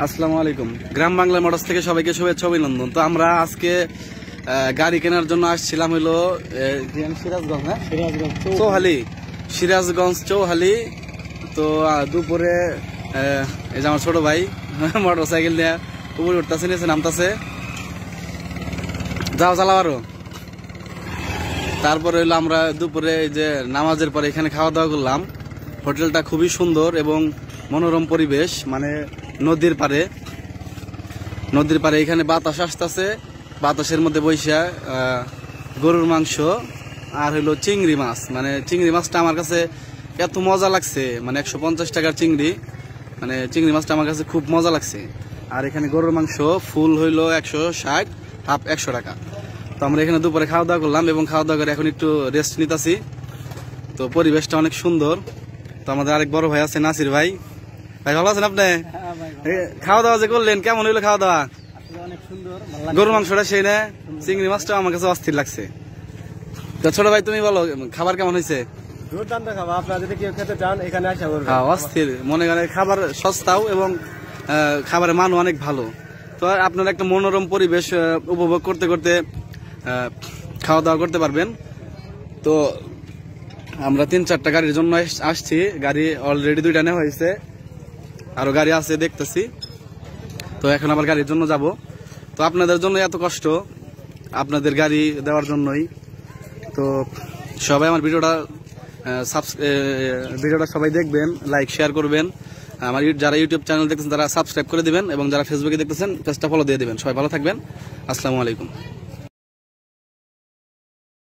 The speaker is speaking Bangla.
আসসালামু আলাইকুম। গ্রাম বাংলা মোটরস থেকে সবাইকে শুভেচ্ছা অভিনন্দন। তো আমরা আজকে গাড়ি কেনার জন্য আসছিলাম হলো সিরাজগঞ্জ, সিরাজগঞ্জ চৌহালি। তো দুপুরে এই যে আমার ছোট ভাই মোটর সাইকেল নিয়ে উপরে উঠতেছে, নিচে নামতেছে, যাও চালাও আরো। তারপরে হইলো আমরা দুপুরে যে নামাজের পরে এখানে খাওয়া দাওয়া করলাম। হোটেলটা খুবই সুন্দর এবং মনোরম পরিবেশ, মানে নদীর পারে এখানে বাতাস আসতেছে। বাতাসের মধ্যে বৈশা গরুর মাংস আর হইলো চিংড়ি মাছ, মানে চিংড়ি মাছটা আমার কাছে এত মজা লাগছে, মানে 150 টাকার চিংড়ি, মানে চিংড়ি মাছটা আমার কাছে খুব মজা লাগছে। আর এখানে গরুর মাংস ফুল হইলো 160, হাফ 100 টাকা। তো আমরা এখানে দুপুরে খাওয়া দাওয়া করলাম এবং খাওয়া দাওয়া করে এখন একটু রেস্ট নিতেছি। তো পরিবেশটা অনেক সুন্দর। তো আমাদের আরেক বড় ভাই আছে নাসির ভাই। ভাই ভালো আছেন আপনি? খাওয়া দাওয়া যে করলেন কেমন হইলো খাওয়া দাওয়া? গরুর মাংসটা সেই না, চিংড়ি মাছটা আমার কাছে অস্থির লাগছে। তো ছোট ভাই তুমি বলো খাবার কেমন হয়েছে? অস্থির, মনে করেন খাবার সস্তাও এবং খাবারের মানও অনেক ভালো। তো আপনারা একটা মনোরম পরিবেশ উপভোগ করতে করতে খাওয়া দাওয়া করতে পারবেন। তো আমরা 3-4টা গাড়ির জন্য আসছি। গাড়ি অলরেডি 2টা নেওয়া হয়েছে, আরো গাড়ি আছে দেখতেছি। তো এখন আবার গাড়ির জন্য যাব। তো আপনাদের জন্য এত কষ্ট, আপনাদের গাড়ি দেওয়ার জন্যই। তো সবাই আমার ভিডিওটা সবাই দেখবেন, লাইক শেয়ার করবেন। আমার যারা ইউটিউব চ্যানেল দেখতেছেন তারা সাবস্ক্রাইব করে দিবেন এবং যারা ফেসবুকে দেখতেছেন পেজটা ফলো দিয়ে দিবেন। সবাই ভালো থাকবেন। আসসালামু আলাইকুম।